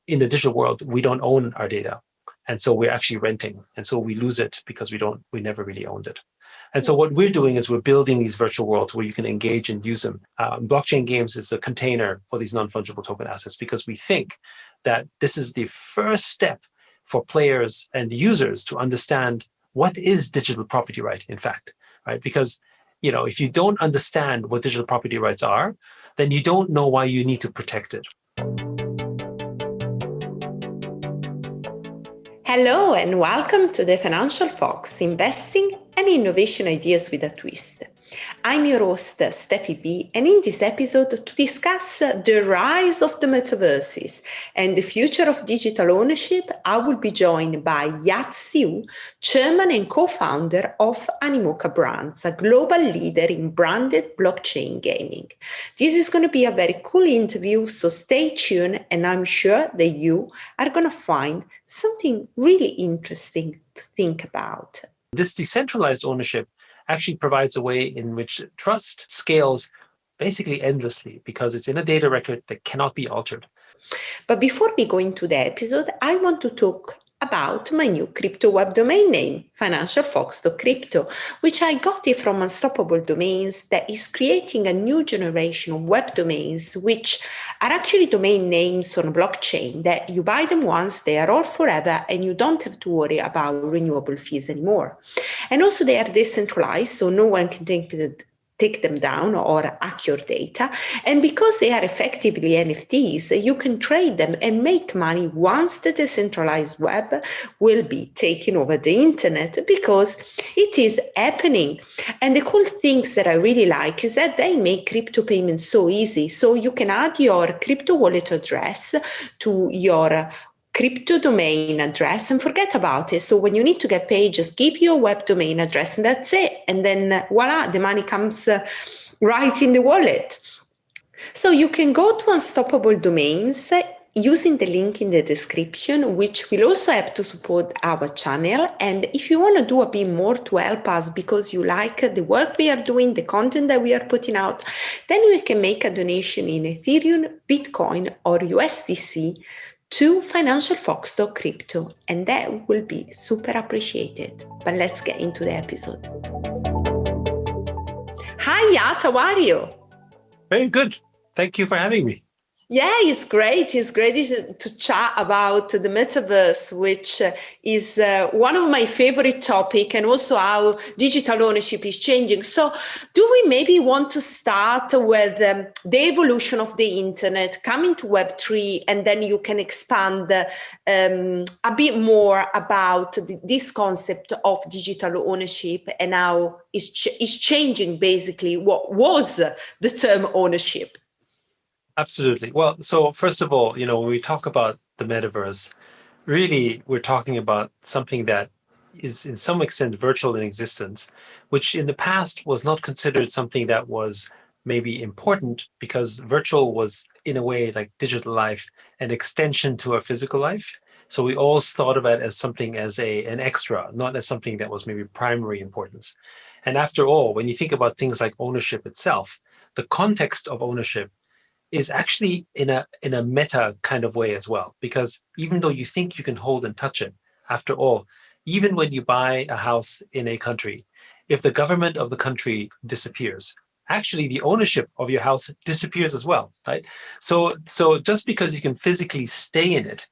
in the digital world, we don't own our data. And so we're actually renting. And so we lose it because we never really owned it. And so what we're doing is we're building these virtual worlds where you can engage and use them. Blockchain games is a container for these non-fungible token assets, because we think that this is the first step for players and users to understand what is digital property right, in fact, right? Because, if you don't understand what digital property rights are, then you don't know why you need to protect it. Hello and welcome to the Financial Fox, Investing and Innovation Ideas with a Twist. I'm your host, Steffy B, and in this episode to discuss the rise of the metaverses and the future of digital ownership, I will be joined by Yat Siu, chairman and co-founder of Animoca Brands, a global leader in branded blockchain gaming. This is going to be a very cool interview, so stay tuned, and I'm sure that you are going to find something really interesting to think about. This decentralized ownership actually provides a way in which trust scales basically endlessly, because it's in a data record that cannot be altered. But before we go into the episode, I want to talk about my new crypto web domain name, financialfox.crypto, which I got it from Unstoppable Domains, that is creating a new generation of web domains, which are actually domain names on blockchain that you buy them once, they are all forever, and you don't have to worry about renewable fees anymore. And also they are decentralized, so no one can take them down or hack your data. And because they are effectively NFTs, you can trade them and make money once the decentralized web will be taking over the internet, because it is happening. And the cool things that I really like is that they make crypto payments so easy. So you can add your crypto wallet address to your crypto domain address and forget about it. So when you need to get paid, just give your web domain address and that's it. And then voila, the money comes right in the wallet. So you can go to Unstoppable Domains using the link in the description, which will also have to support our channel. And if you want to do a bit more to help us because you like the work we are doing, the content that we are putting out, then you can make a donation in Ethereum, Bitcoin, or USDC to financialfox.crypto, and that will be super appreciated. But let's get into the episode. Hi Yat, how are you? Very good. Thank you for having me. Yeah, it's great. It's great to chat about the metaverse, which is one of my favorite topics, and also how digital ownership is changing. So do we maybe want to start with the evolution of the internet, coming to Web3, and then you can expand a bit more about this concept of digital ownership and how it's changing basically what was the term ownership. Absolutely. Well, so first of all, when we talk about the metaverse, really we're talking about something that is in some extent virtual in existence, which in the past was not considered something that was maybe important, because virtual was in a way like digital life, an extension to our physical life. So we always thought of it as something as an extra, not as something that was maybe primary importance. And after all, when you think about things like ownership itself, the context of ownership is actually in a meta kind of way as well, because even though you think you can hold and touch it, after all, even when you buy a house in a country, if the government of the country disappears, actually the ownership of your house disappears as well, right? So just because you can physically stay in it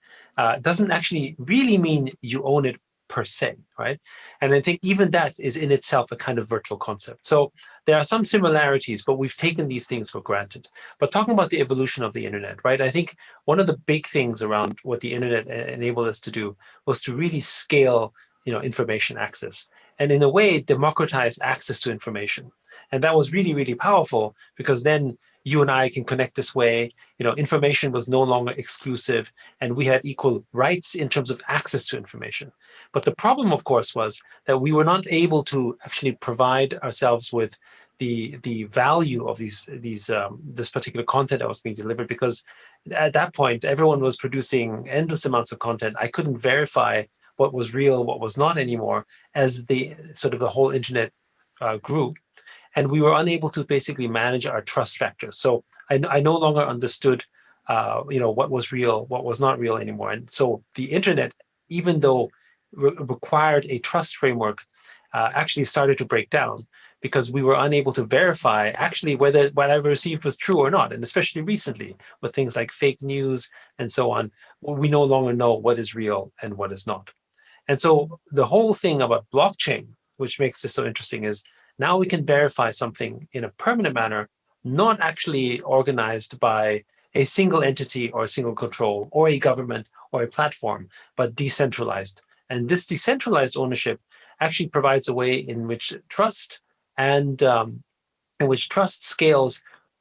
doesn't actually really mean you own it per se, right? And I think even that is in itself a kind of virtual concept. So there are some similarities, but we've taken these things for granted. But talking about the evolution of the internet, right? I think one of the big things around what the internet enabled us to do was to really scale, information access, and in a way democratize access to information. And that was really, really powerful, because then you and I can connect this way. Information was no longer exclusive, and we had equal rights in terms of access to information. But the problem, of course, was that we were not able to actually provide ourselves with the value of this particular content that was being delivered, because at that point, everyone was producing endless amounts of content. I couldn't verify what was real, what was not anymore, as the whole internet grew. And we were unable to basically manage our trust factors. So I no longer understood what was real, what was not real anymore. And so the internet, even though required a trust framework, actually started to break down because we were unable to verify actually whether what I received was true or not. And especially recently with things like fake news and so on, we no longer know what is real and what is not. And so the whole thing about blockchain, which makes this so interesting, is now we can verify something in a permanent manner, not actually organized by a single entity or a single control or a government or a platform, but decentralized. And this decentralized ownership actually provides a way in which trust and in which trust scales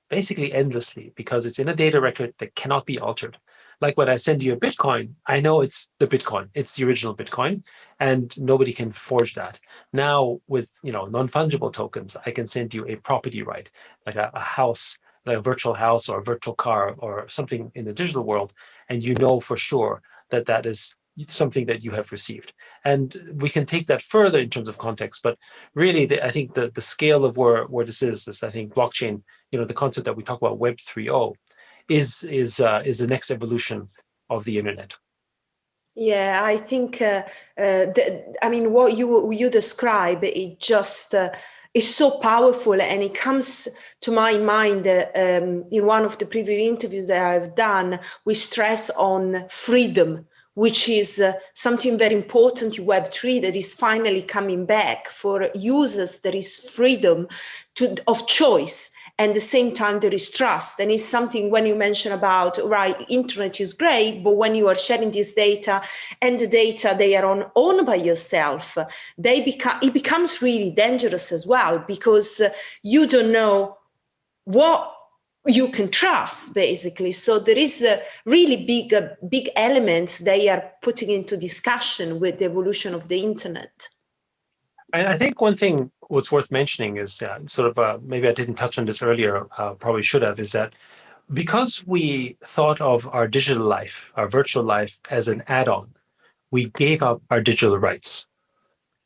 basically endlessly because it's in a data record that cannot be altered. Like when I send you a Bitcoin, I know it's the Bitcoin, it's the original Bitcoin, and nobody can forge that. Now with non-fungible tokens, I can send you a property right, like a house, like a virtual house or a virtual car or something in the digital world, and you know for sure that that is something that you have received. And we can take that further in terms of context, but really, I think the scale of where this is I think blockchain, the concept that we talk about Web 3.0, is the next evolution of the internet. Yeah, I think I mean what you describe it just is so powerful, and it comes to my mind in one of the previous interviews that I've done. We stress on freedom, which is something very important in Web3 that is finally coming back for users. There is freedom of choice. And at the same time, there is trust. And it's something when you mention about, right, internet is great, but when you are sharing this data and the data they are owned by yourself, it becomes really dangerous as well, because you don't know what you can trust, basically. So there is a really big elements they are putting into discussion with the evolution of the internet. And I think one thing what's worth mentioning is maybe I didn't touch on this earlier, probably should have, is that because we thought of our digital life, our virtual life, as an add-on, we gave up our digital rights.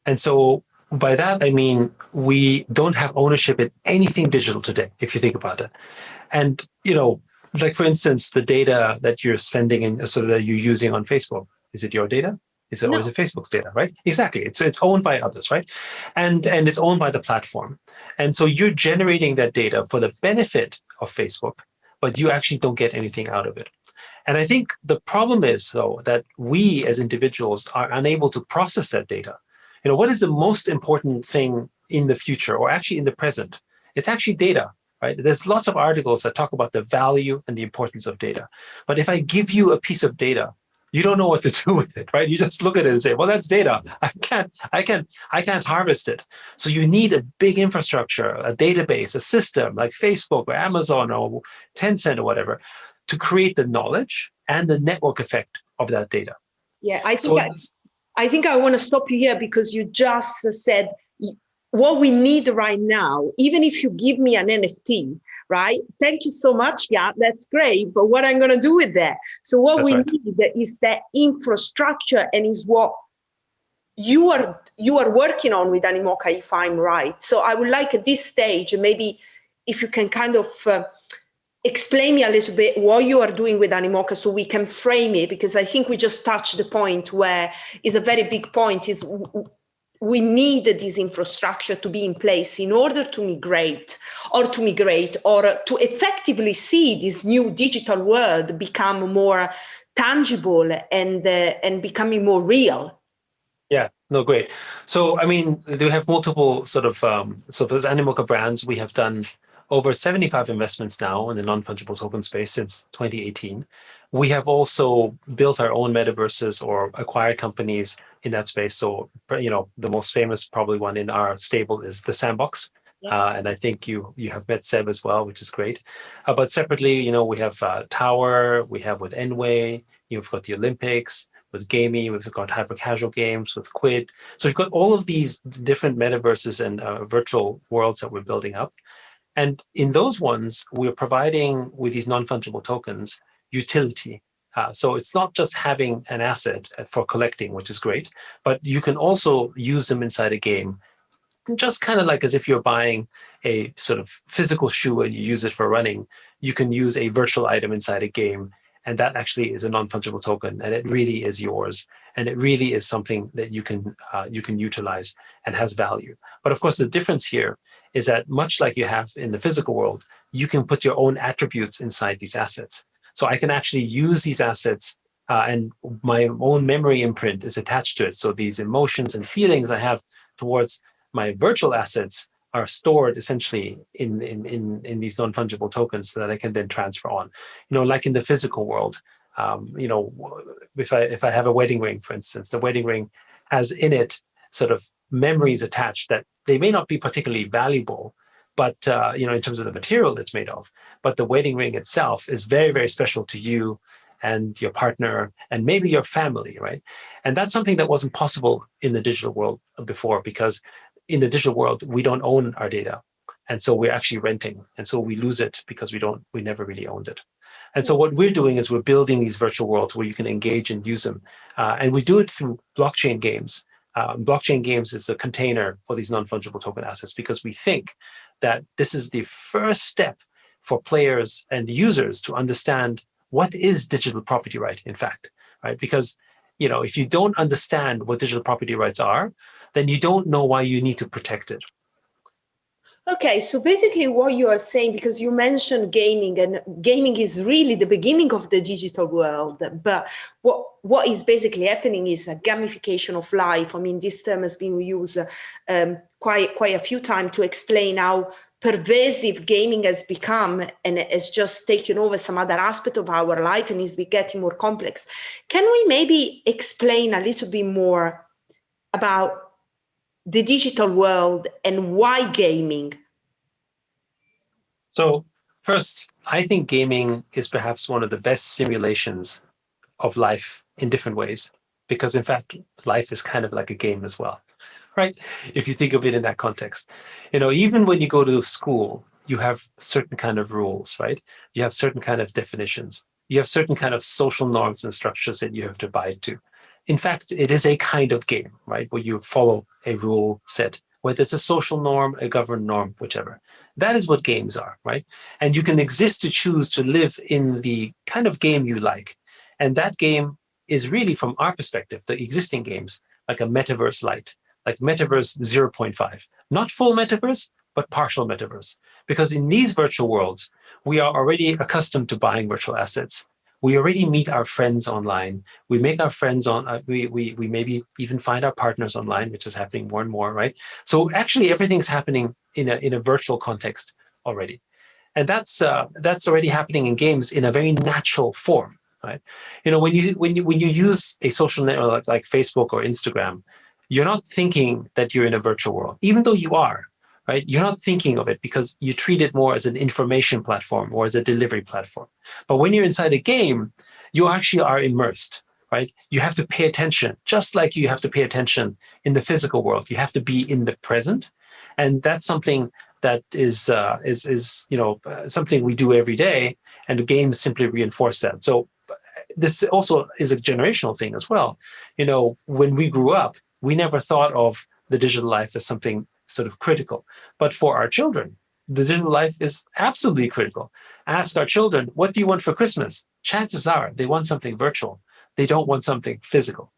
And so by that, I mean, we don't have ownership in anything digital today, if you think about it. And, like for instance, the data that you're spending and that you're using on Facebook, is it your data? Or is it Facebook's data, right? Exactly. It's owned by others, right? And it's owned by the platform. And so you're generating that data for the benefit of Facebook, but you actually don't get anything out of it. And I think the problem is, though, that we as individuals are unable to process that data. What is the most important thing in the future, or actually in the present? It's actually data, right? There's lots of articles that talk about the value and the importance of data. But if I give you a piece of data, you don't know what to do with it, right? You just look at it and say, well, that's data. I can't harvest it. So you need a big infrastructure, a database, a system like Facebook or Amazon or Tencent or whatever, to create the knowledge and the network effect of that data. Yeah, I think I want to stop you here, because you just said what we need right now. Even if you give me an NFT, right? Thank you so much. Yeah, that's great. But what I'm going to do with that? So what we need is that infrastructure, and is what you are working on with Animoca, if I'm right. So I would like at this stage, maybe if you can kind of explain me a little bit what you are doing with Animoca, so we can frame it, because I think we just touched the point where is a very big point, is we need this infrastructure to be in place in order to migrate or to effectively see this new digital world become more tangible and becoming more real. Yeah, no, great. So, I mean, we have multiple so as Animoca Brands, we have done over 75 investments now in the non-fungible token space since 2018. We have also built our own metaverses or acquired companies in that space. So, the most famous probably one in our stable is the Sandbox. Yeah. And I think you have met Seb as well, which is great. But separately, we have Tower, we have with Enway, you've got the Olympics, with gaming, we've got hyper casual games with Quid. So we've got all of these different metaverses and virtual worlds that we're building up. And in those ones, we're providing with these non-fungible tokens utility. So it's not just having an asset for collecting, which is great, but you can also use them inside a game, just kind of like as if you're buying a sort of physical shoe and you use it for running. you can use a virtual item inside a game, and that actually is a non-fungible token, and it really is yours, and it really is something that you can utilize and has value. But of course, the difference here is that much like you have in the physical world, you can put your own attributes inside these assets. So I can actually use these assets, and my own memory imprint is attached to it. So these emotions and feelings I have towards my virtual assets are stored essentially in these non-fungible tokens that I can then transfer on. Like in the physical world, if I have a wedding ring, for instance, the wedding ring has in it sort of memories attached that they may not be particularly valuable, but in terms of the material it's made of. But the wedding ring itself is very, very special to you and your partner and maybe your family, right? And that's something that wasn't possible in the digital world before, because in the digital world, we don't own our data. And so we're actually renting. And so we lose it because we never really owned it. And so what we're doing is we're building these virtual worlds where you can engage and use them. And we do it through blockchain games. Blockchain games is the container for these non-fungible token assets, because we think that this is the first step for players and users to understand what is digital property right, in fact, right? Because, if you don't understand what digital property rights are, then you don't know why you need to protect it. Okay, so basically what you are saying, because you mentioned gaming, and gaming is really the beginning of the digital world, but what is basically happening is a gamification of life. I mean, this term has been used quite a few times to explain how pervasive gaming has become, and has just taken over some other aspect of our life and is getting more complex. Can we maybe explain a little bit more about the digital world and why gaming? So first, I think gaming is perhaps one of the best simulations of life in different ways, because in fact, life is kind of like a game as well, right? If you think of it in that context, even when you go to school, you have certain kind of rules, right? You have certain kind of definitions. You have certain kind of social norms and structures that you have to abide to. In fact, it is a kind of game, right? Where you follow a rule set, whether it's a social norm, a governed norm, whichever. That is what games are, right? And you can exist to choose to live in the kind of game you like. And that game is really, from our perspective, the existing games, like a metaverse light, like metaverse 0.5, not full metaverse, but partial metaverse. Because in these virtual worlds, we are already accustomed to buying virtual assets. We already meet our friends online. We make our friends on, we maybe even find our partners online, which is happening more and more, right? So actually everything's happening in a virtual context already. And that's already happening in games in a very natural form, right? When you use a social network like Facebook or Instagram, you're not thinking that you're in a virtual world, even though you are, right? You're not thinking of it because you treat it more as an information platform or as a delivery platform. But when you're inside a game, you actually are immersed, right? You have to pay attention, just like you have to pay attention in the physical world. You have to be in the present, and that's something that is something we do every day, and the games simply reinforce that. So this also is a generational thing as well. When we grew up, we never thought of the digital life as something sort of critical. But for our children, the digital life is absolutely critical. Ask our children, what do you want for Christmas? Chances are they want something virtual. They don't want something physical.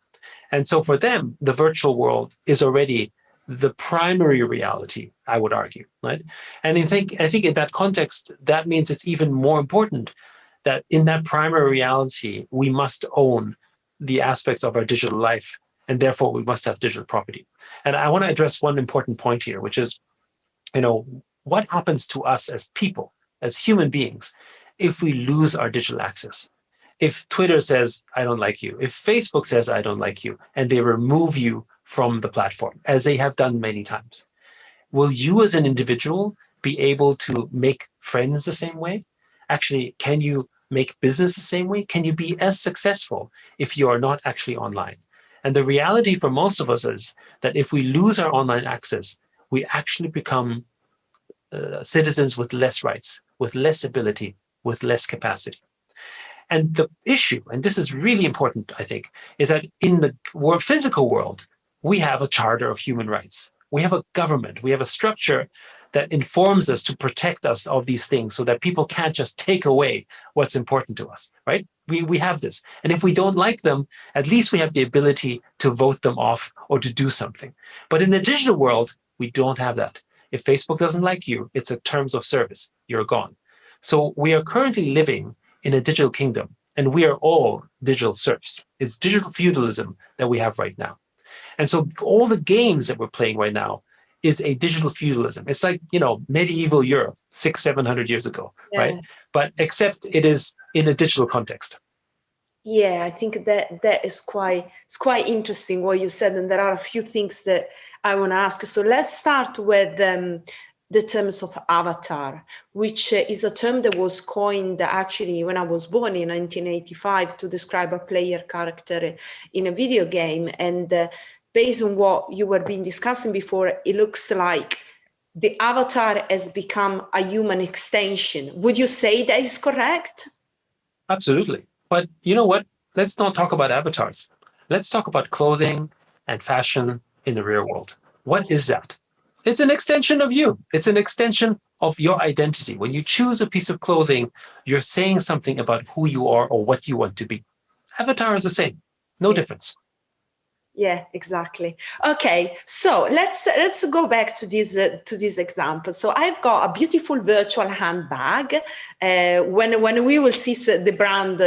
And so for them, the virtual world is already the primary reality, I would argue, right? And I think in that context, that means it's even more important that in that primary reality, we must own the aspects of our digital life, and therefore we must have digital property. And I want to address one important point here, which is, what happens to us as people, as human beings, if we lose our digital access? If Twitter says, I don't like you, if Facebook says, I don't like you, and they remove you from the platform, as they have done many times, will you as an individual be able to make friends the same way? Actually, can you make business the same way? Can you be as successful if you are not actually online? And the reality for most of us is that if we lose our online access, we actually become citizens with less rights, with less ability, with less capacity. And the issue, and this is really important, I think, is that in the physical world, we have a charter of human rights. We have a government. We have a structure that informs us to protect us of these things so that people can't just take away what's important to us, right? We have this. And if we don't like them, at least we have the ability to vote them off or to do something. But in the digital world, we don't have that. If Facebook doesn't like you, it's a terms of service. You're gone. So we are currently living in a digital kingdom, and we are all digital serfs. It's digital feudalism that we have right now. And so all the games that we're playing right now is a digital feudalism. It's like, medieval Europe, 600-700 years ago, Yeah. right? But except it is in a digital context. Yeah, I think that is quite interesting what you said, and there are a few things that I want to ask. So let's start with the terms of avatar, which is a term that was coined actually when I was born in 1985 to describe a player character in a video game. And based on what you were being discussing before, it looks like the avatar has become a human extension. Would you say that is correct? Absolutely. But you know what? Let's not talk about avatars. Let's talk about clothing and fashion in the real world. What is that? It's an extension of you. It's an extension of your identity. When you choose a piece of clothing, you're saying something about who you are or what you want to be. Avatar is the same, no Yeah. difference. Yeah, exactly. Okay, so let's go back to this example. So I've got a beautiful virtual handbag. When we will see the brand,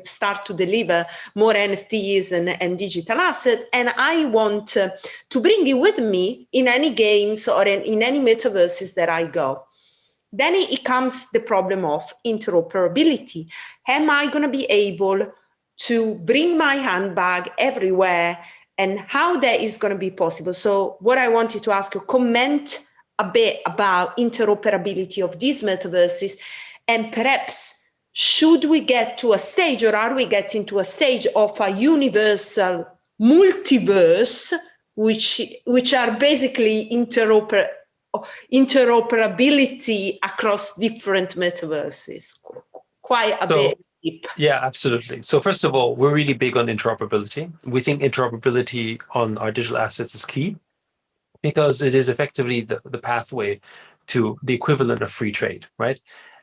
start to deliver more NFTs and digital assets, and I want to bring it with me in any games or in any metaverses that I go. Then it comes the problem of interoperability. Am I going to be able to bring my handbag everywhere, and how that is going to be possible? So what I wanted to ask you, comment a bit about interoperability of these metaverses, and perhaps should we get to a stage, or are we getting to a stage of a universal multiverse, which are basically interoperability across different metaverses? Quite a So, bit deep. yeah, absolutely. So, first of all, we're really big on interoperability. We think interoperability on our digital assets is key because it is effectively the pathway to the equivalent of free trade, right?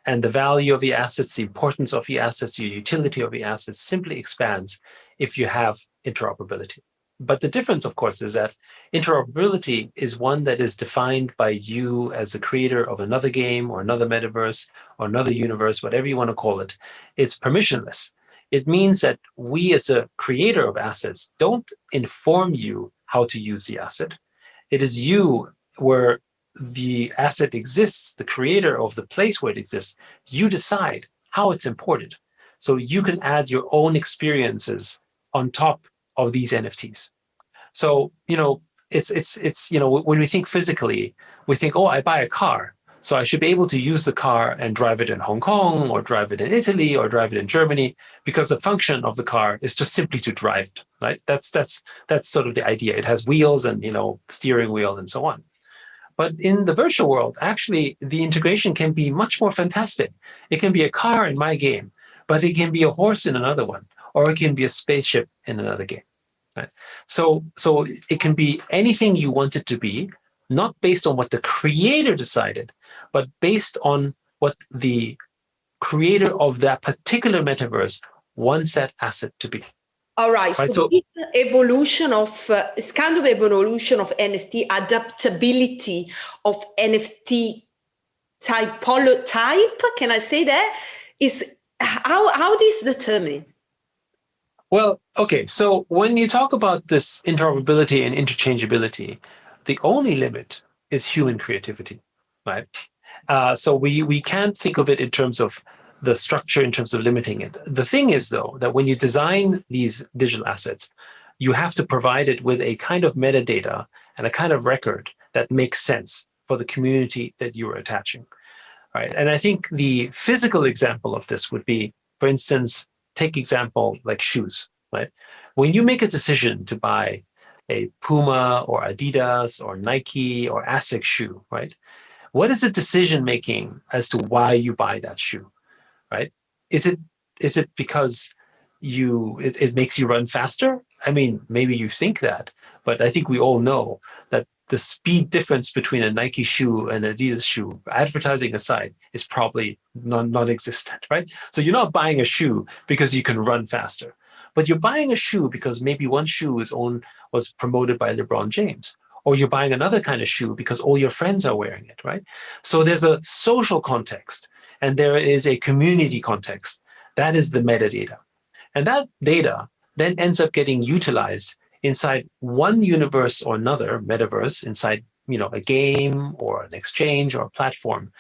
And the value of the assets, the importance of the assets, the utility of the assets simply expands if you have interoperability. But the difference, of course, is that interoperability is one that is defined by you as the creator of another game or another metaverse or another universe, whatever you want to call it. It's permissionless. It means that we, as a creator of assets, don't inform you how to use the asset. It is you where the asset exists, the creator of the place where it exists. You decide how it's imported. So you can add your own experiences on top of these NFTs. So, when we think physically, we think, oh, I buy a car. So I should be able to use the car and drive it in Hong Kong or drive it in Italy or drive it in Germany because the function of the car is just simply to drive it, right? That's sort of the idea. It has wheels and, steering wheel and so on. But in the virtual world, actually, the integration can be much more fantastic. It can be a car in my game, but it can be a horse in another one, or it can be a spaceship in another game. Right? So it can be anything you want it to be, not based on what the creator decided, but based on what the creator of that particular metaverse wants that asset to be. All right. Right. So So this evolution of it's kind of evolution of NFT, adaptability of NFT type. Can I say that? Is how this determined? well, okay. So when you talk about this interoperability and interchangeability, the only limit is human creativity, right? So we can't think of it in terms of the structure, in terms of limiting it. The thing is, though, that when you design these digital assets, you have to provide it with a kind of metadata and a kind of record that makes sense for the community that you are attaching, right? And I think the physical example of this would be, for instance, take example like shoes, right? When you make a decision to buy a Puma or Adidas or Nike or Asics shoe, right? What is the decision making as to why you buy that shoe, right? Is it because it makes you run faster? I mean, maybe you think that, but I think we all know that the speed difference between a Nike shoe and an Adidas shoe, advertising aside, is probably non-existent, right? So you're not buying a shoe because you can run faster, but you're buying a shoe because maybe one shoe was promoted by LeBron James, or you're buying another kind of shoe because all your friends are wearing it, right? So there's a social context and there is a community context. That is the metadata. And that data then ends up getting utilized inside one universe or another, metaverse, inside a game or an exchange or a platform.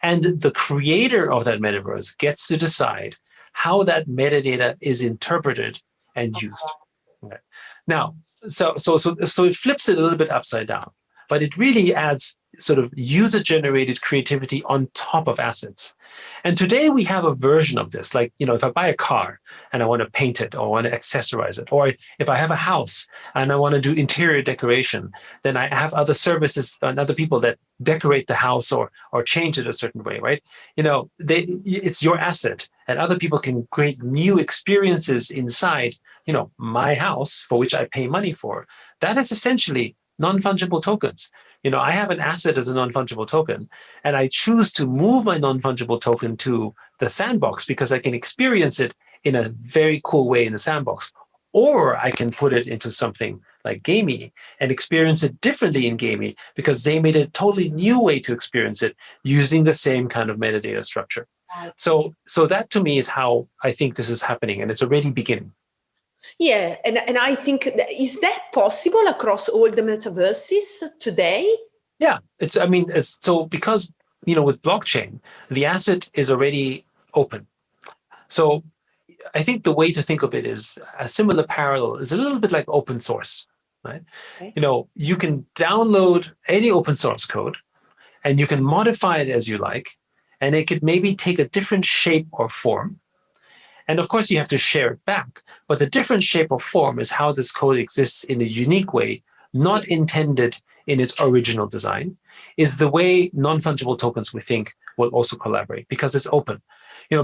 And the creator of that metaverse gets to decide how that metadata is interpreted and used. Okay. Now, so it flips it a little bit upside down, but it really adds sort of user-generated creativity on top of assets. And today we have a version of this. Like, if I buy a car and I want to paint it or I want to accessorize it, or if I have a house and I want to do interior decoration, then I have other services and other people that decorate the house or change it a certain way, right? It's your asset, and other people can create new experiences inside, my house for which I pay money for. That is essentially non-fungible tokens. I have an asset as a non-fungible token, and I choose to move my non-fungible token to the sandbox because I can experience it in a very cool way in the sandbox. Or I can put it into something like Gamey and experience it differently in Gamey because they made a totally new way to experience it using the same kind of metadata structure. So that to me is how I think this is happening, and it's already beginning. Yeah, and I think, is that possible across all the metaverses today? Yeah, so because, with blockchain, the asset is already open. So I think the way to think of it is a similar parallel is a little bit like open source, right? Okay. You can download any open source code and you can modify it as you like, and it could maybe take a different shape or form. And of course, you have to share it back. But the different shape or form is how this code exists in a unique way, not intended in its original design, is the way non-fungible tokens, we think, will also collaborate because it's open.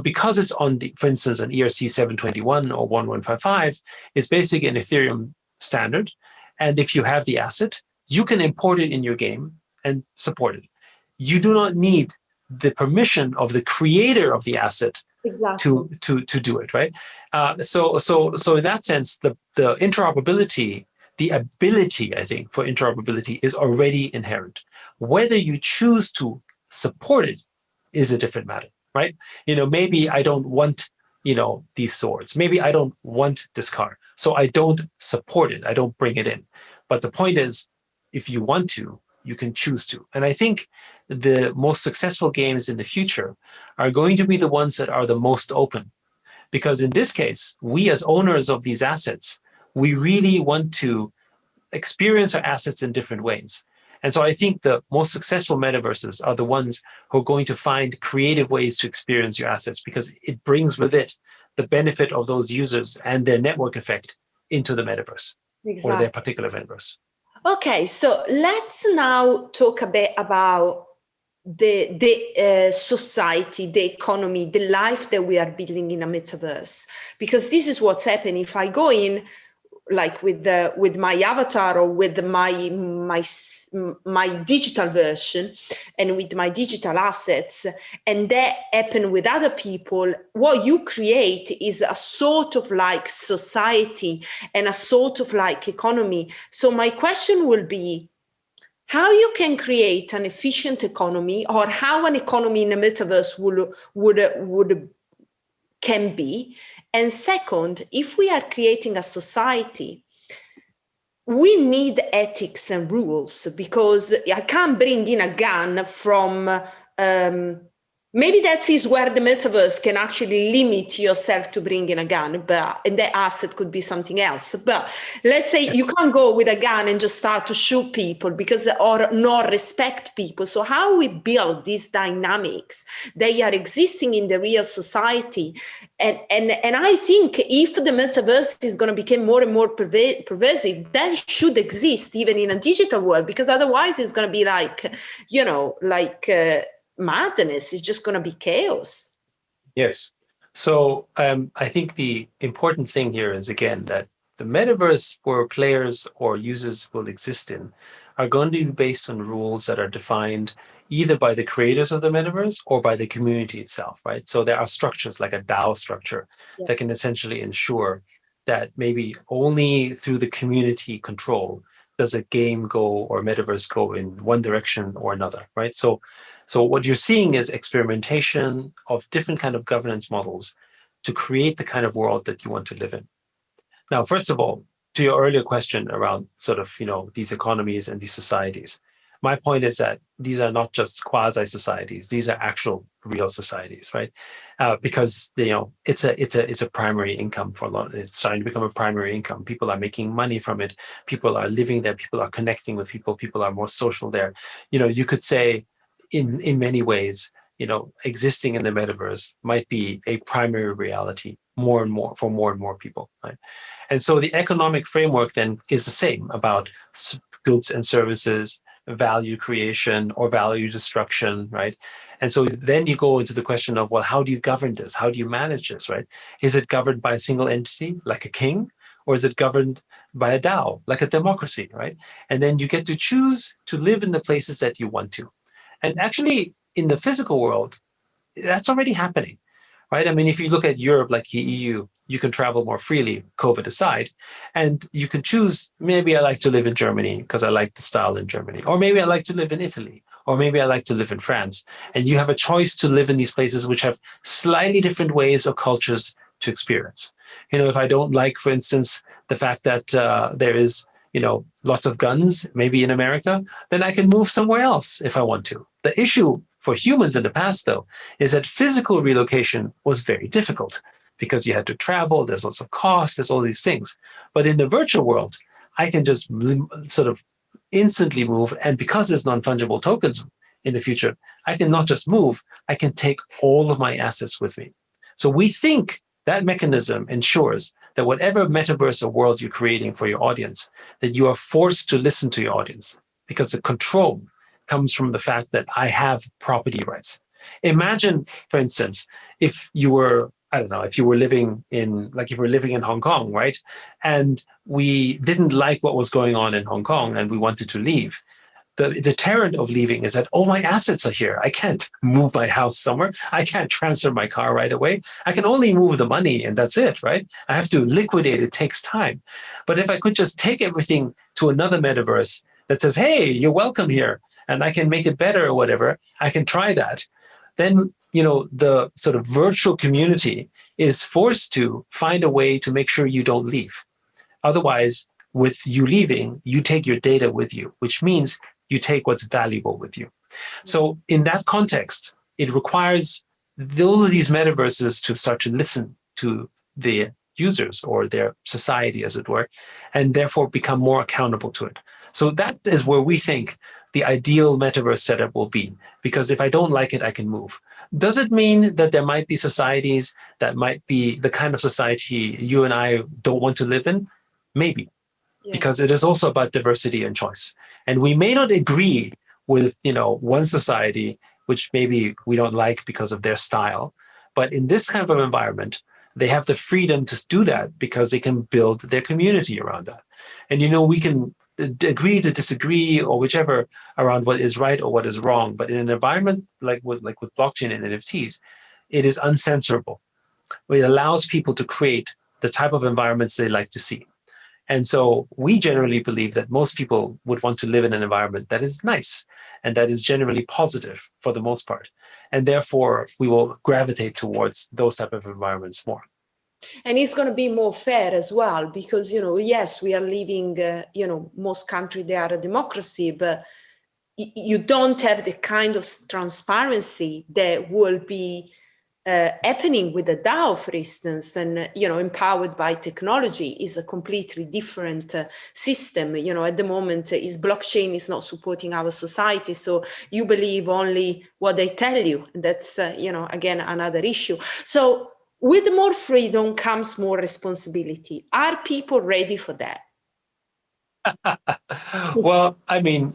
Because it's on for instance, an ERC 721 or 1155 is basically an Ethereum standard. And if you have the asset, you can import it in your game and support it. You do not need the permission of the creator of the asset Exactly. to do it, right? So in that sense, the interoperability, the ability, I think, for interoperability is already inherent. Whether you choose to support it is a different matter, right? Maybe I don't want these swords. Maybe I don't want this car, so I don't support it. I don't bring it in. But the point is, if you want to, you can choose to. And I think the most successful games in the future are going to be the ones that are the most open. Because in this case, we as owners of these assets, we really want to experience our assets in different ways. And so I think the most successful metaverses are the ones who are going to find creative ways to experience your assets because it brings with it the benefit of those users and their network effect into the metaverse or their Exactly. particular metaverse. Okay, so let's now talk a bit about the society, the economy, the life that we are building in a metaverse, because this is what's happening. If I go in, like with my avatar or with my digital version and with my digital assets, and that happen with other people, what you create is a sort of like society and a sort of like economy. So my question will be, how you can create an efficient economy, or how an economy in a metaverse would can be. And second, if we are creating a society, we need ethics and rules, because I can't bring in a gun from maybe that is where the metaverse can actually limit yourself to bring in a gun, and the asset could be something else. But let's say you can't go with a gun and just start to shoot people or not respect people. So how we build these dynamics, they are existing in the real society. And I think if the metaverse is going to become more and more pervasive, that should exist even in a digital world, because otherwise it's going to be like, madness. Is just going to be chaos. Yes. So I think the important thing here is, again, that the metaverse where players or users will exist in are going to be based on rules that are defined either by the creators of the metaverse or by the community itself, right? So there are structures like a DAO structure that can essentially ensure that maybe only through the community control does a game go or metaverse go in one direction or another, right? So what you're seeing is experimentation of different kind of governance models to create the kind of world that you want to live in. Now, first of all, to your earlier question around sort of, these economies and these societies, my point is that these are not just quasi societies; these are actual, real societies, right? Because it's a primary income for a lot. It's starting to become a primary income. People are making money from it. People are living there. People are connecting with people. People are more social there. You could say, in many ways, existing in the metaverse might be a primary reality more and more for more and more people, right? And so the economic framework then is the same about goods and services, value creation or value destruction, right? And so then you go into the question of, well, how do you govern this? How do you manage this, right? Is it governed by a single entity like a king? Or is it governed by a DAO, like a democracy, right? And then you get to choose to live in the places that you want to. And actually, in the physical world, that's already happening, right? I mean, if you look at Europe, like the EU, you can travel more freely, COVID aside, and you can choose, maybe I like to live in Germany because I like the style in Germany, or maybe I like to live in Italy, or maybe I like to live in France. And you have a choice to live in these places which have slightly different ways or cultures to experience. If I don't like, for instance, the fact that there is, lots of guns, maybe in America, then I can move somewhere else if I want to. The issue for humans in the past, though, is that physical relocation was very difficult because you had to travel, there's lots of cost, there's all these things. But in the virtual world, I can just sort of instantly move. And because there's non-fungible tokens in the future, I can not just move, I can take all of my assets with me. So we think that mechanism ensures that whatever metaverse or world you're creating for your audience, that you are forced to listen to your audience because the control comes from the fact that I have property rights. Imagine, for instance, if you were, I don't know, if you were living in, like if you were living in Hong Kong, right? And we didn't like what was going on in Hong Kong and we wanted to leave. The deterrent of leaving is that all my assets are here. I can't move my house somewhere. I can't transfer my car right away. I can only move the money and that's it, right? I have to liquidate. It takes time. But if I could just take everything to another metaverse that says, hey, you're welcome here, and I can make it better or whatever, I can try that. Then, the sort of virtual community is forced to find a way to make sure you don't leave. Otherwise, with you leaving, you take your data with you, which means you take what's valuable with you. So in that context, it requires all of these metaverses to start to listen to the users or their society, as it were, and therefore become more accountable to it. So that is where we think the ideal metaverse setup will be. Because if I don't like it, I can move. Does it mean that there might be societies that might be the kind of society you and I don't want to live in? Maybe, because it is also about diversity and choice. And we may not agree with, one society, which maybe we don't like because of their style. But in this kind of environment, they have the freedom to do that because they can build their community around that. And, we can agree to disagree or whichever around what is right or what is wrong. But in an environment like with blockchain and NFTs, it is uncensorable. It allows people to create the type of environments they like to see. And so we generally believe that most people would want to live in an environment that is nice and that is generally positive for the most part. And therefore, we will gravitate towards those type of environments more. And it's going to be more fair as well, because, yes, we are living, most countries, they are a democracy, but you don't have the kind of transparency that will be happening with the DAO, for instance, and, empowered by technology is a completely different system. At the moment, is blockchain is not supporting our society. So you believe only what they tell you. And that's, again, another issue. So with more freedom comes more responsibility. Are people ready for that? Well, I mean,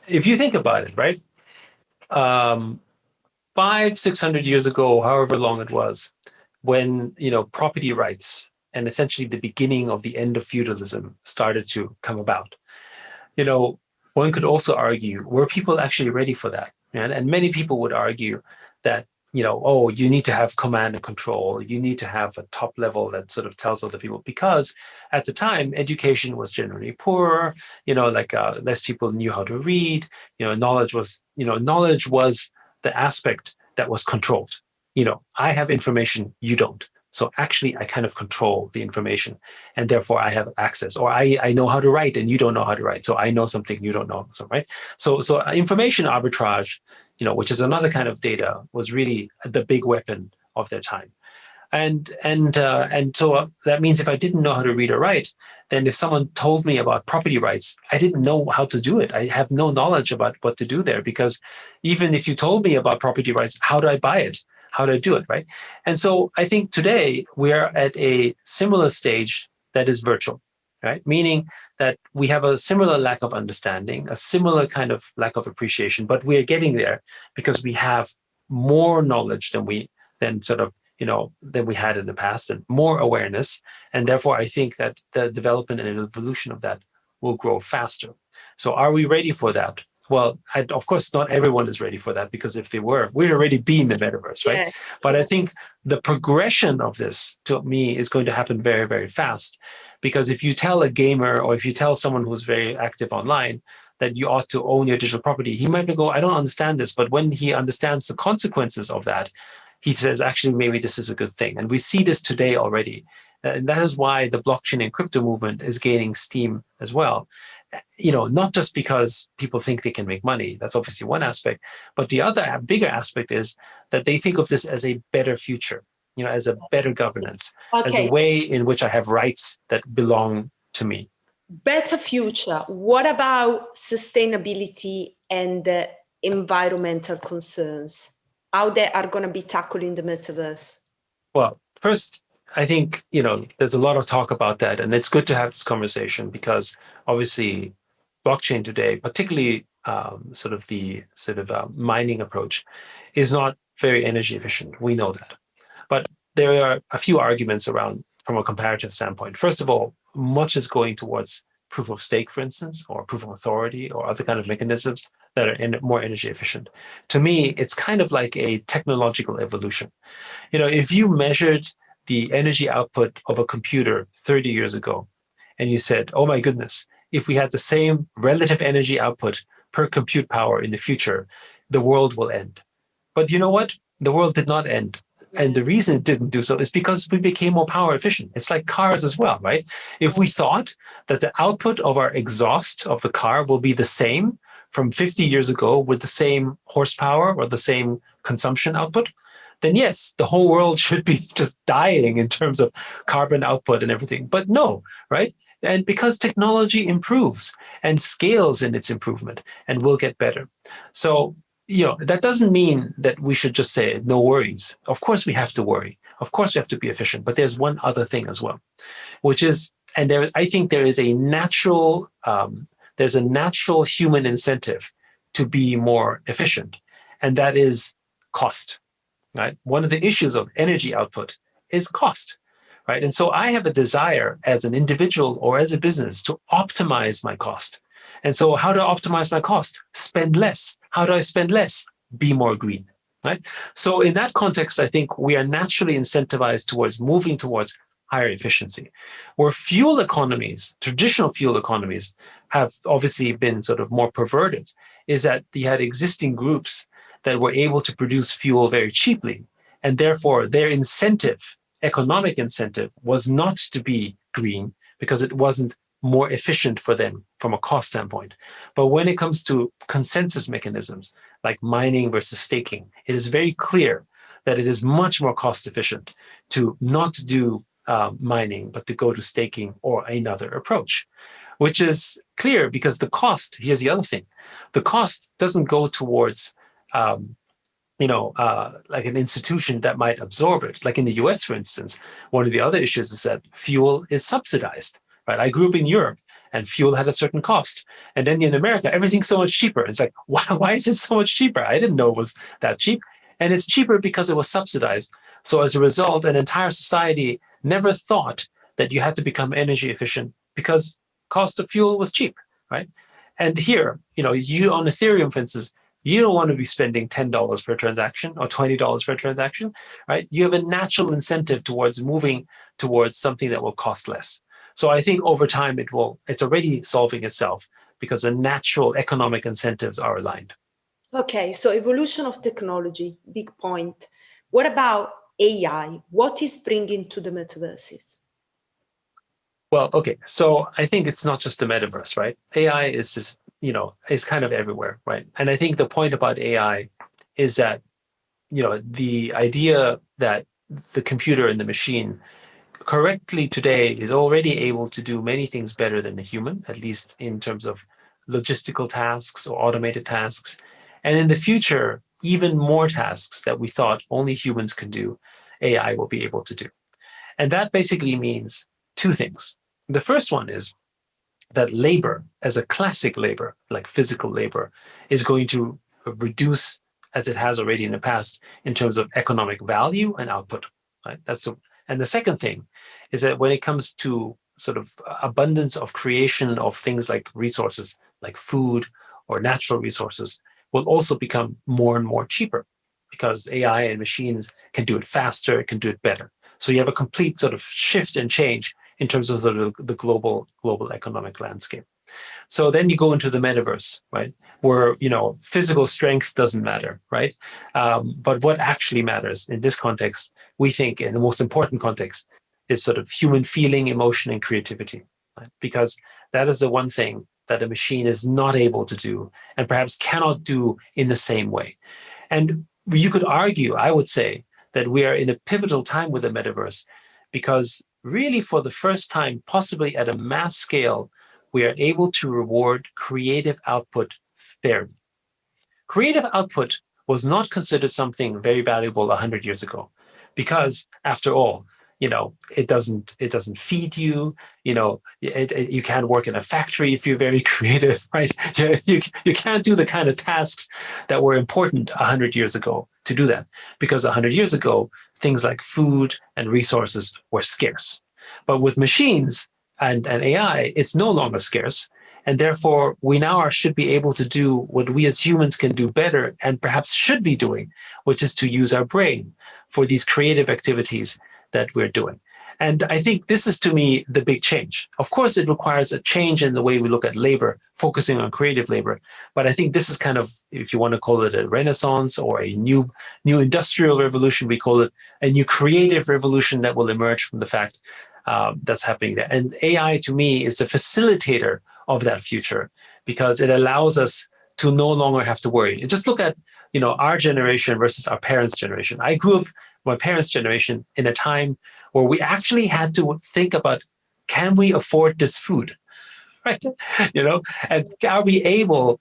if you think about it, right? 500-600 years ago, however long it was, when property rights and essentially the beginning of the end of feudalism started to come about. You know, one could also argue, were people actually ready for that? And many people would argue that, oh, you need to have command and control. You need to have a top level that sort of tells other people, because at the time, education was generally poorer, less people knew how to read, knowledge was the aspect that was controlled. I have information, you don't. So actually, I kind of control the information, and therefore I have access, or I know how to write and you don't know how to write. So I know something you don't know. So right. So information arbitrage, which is another kind of data, was really the big weapon of their time. And so that means if I didn't know how to read or write, then if someone told me about property rights, I didn't know how to do it. I have no knowledge about what to do there, because even if you told me about property rights, how do I buy it? How do I do it, right? And so I think today we are at a similar stage that is virtual, right? Meaning that we have a similar lack of understanding, a similar kind of lack of appreciation, but we are getting there because we have more knowledge than sort of than we had in the past, and more awareness. And therefore, I think that the development and evolution of that will grow faster. So are we ready for that? Well, of course, not everyone is ready for that, because if they were, we'd already be in the metaverse, right? Yeah. But I think the progression of this, to me, is going to happen very, very fast. Because if you tell a gamer, or if you tell someone who's very active online, that you ought to own your digital property, he might go, I don't understand this. But when he understands the consequences of that, he says, actually, maybe this is a good thing. And we see this today already. And that is why the blockchain and crypto movement is gaining steam as well. Not just because people think they can make money. That's obviously one aspect. But the other bigger aspect is that they think of this as a better future, as a better governance, as a Okay. way in which I have rights that belong to me. Better future. What about sustainability and environmental concerns? How they are going to be tackled in the metaverse? Well, first, I think, there's a lot of talk about that. And it's good to have this conversation, because obviously blockchain today, particularly the mining approach, is not very energy efficient. We know that. But there are a few arguments around from a comparative standpoint. First of all, much is going towards proof of stake, for instance, or proof of authority, or other kind of mechanisms that are more energy efficient. To me, it's kind of like a technological evolution. If you measured the energy output of a computer 30 years ago, and you said, oh my goodness, if we had the same relative energy output per compute power in the future, the world will end. But you know what? The world did not end. And the reason it didn't do so is because we became more power efficient. It's like cars as well, right? If we thought that the output of our exhaust of the car will be the same from 50 years ago with the same horsepower or the same consumption output, then yes, the whole world should be just dying in terms of carbon output and everything. But no, right? And because technology improves and scales in its improvement and will get better. So, that doesn't mean that we should just say no worries. Of course, we have to worry. Of course, we have to be efficient. But there's one other thing as well, which is, and I think there's a natural human incentive to be more efficient, and that is cost. Right? One of the issues of energy output is cost, right? And so I have a desire as an individual or as a business to optimize my cost. And so how do I optimize my cost? Spend less. How do I spend less? Be more green, right? So in that context, I think we are naturally incentivized towards moving towards higher efficiency, where fuel economies, traditional fuel economies, have obviously been sort of more perverted, is that you had existing groups that were able to produce fuel very cheaply. And therefore, their incentive, economic incentive, was not to be green because it wasn't more efficient for them from a cost standpoint. But when it comes to consensus mechanisms like mining versus staking, it is very clear that it is much more cost efficient to not do mining, but to go to staking or another approach, which is clear because the cost, here's the other thing, the cost doesn't go towards like an institution that might absorb it. Like in the US, for instance, one of the other issues is that fuel is subsidized, right? I grew up in Europe and fuel had a certain cost. And then in America, everything's so much cheaper. It's like, why is it so much cheaper? I didn't know it was that cheap. And it's cheaper because it was subsidized. So as a result, an entire society never thought that you had to become energy efficient because cost of fuel was cheap, right? And here, you on Ethereum, for instance, you don't want to be spending $10 per transaction or $20 per transaction, right? You have a natural incentive towards moving towards something that will cost less. So I think over time it's already solving itself because the natural economic incentives are aligned. Okay, so evolution of technology, big point. What about AI? What is bringing to the metaverses? Well, okay. So I think it's not just the metaverse, right? AI is just, is kind of everywhere, right? And I think the point about AI is that, the idea that the computer and the machine correctly today is already able to do many things better than a human, at least in terms of logistical tasks or automated tasks. And in the future, even more tasks that we thought only humans can do, AI will be able to do. And that basically means two things. The first one is that labor, as a classic labor, like physical labor, is going to reduce as it has already in the past in terms of economic value and output. Right? And the second thing is that when it comes to sort of abundance of creation of things like resources, like food or natural resources, will also become more and more cheaper because AI and machines can do it faster, can do it better. So you have a complete sort of shift and change in terms of the global economic landscape. So then you go into the metaverse, right? Where physical strength doesn't matter, right? But what actually matters in this context, we think, in the most important context, is sort of human feeling, emotion, and creativity, right? Because that is the one thing that a machine is not able to do, and perhaps cannot do in the same way. And you could argue, I would say, that we are in a pivotal time with the metaverse because really for the first time, possibly at a mass scale, we are able to reward creative output fairly. Creative output was not considered something very valuable 100 years ago because after all, it doesn't feed you. You can't work in a factory if you're very creative, right? You can't do the kind of tasks that were important 100 years ago to do that because 100 years ago things like food and resources were scarce. But with machines and AI, it's no longer scarce. And therefore, we now should be able to do what we as humans can do better and perhaps should be doing, which is to use our brain for these creative activities that we're doing. And I think this is, to me, the big change. Of course, it requires a change in the way we look at labor, focusing on creative labor. But I think this is kind of, if you want to call it a renaissance or a new industrial revolution, we call it a new creative revolution that will emerge from the fact that's happening there. And AI, to me, is the facilitator of that future because it allows us to no longer have to worry. Just look at our generation versus our parents' generation. I grew up, my parents' generation, in a time where we actually had to think about, can we afford this food? Right? And are we able,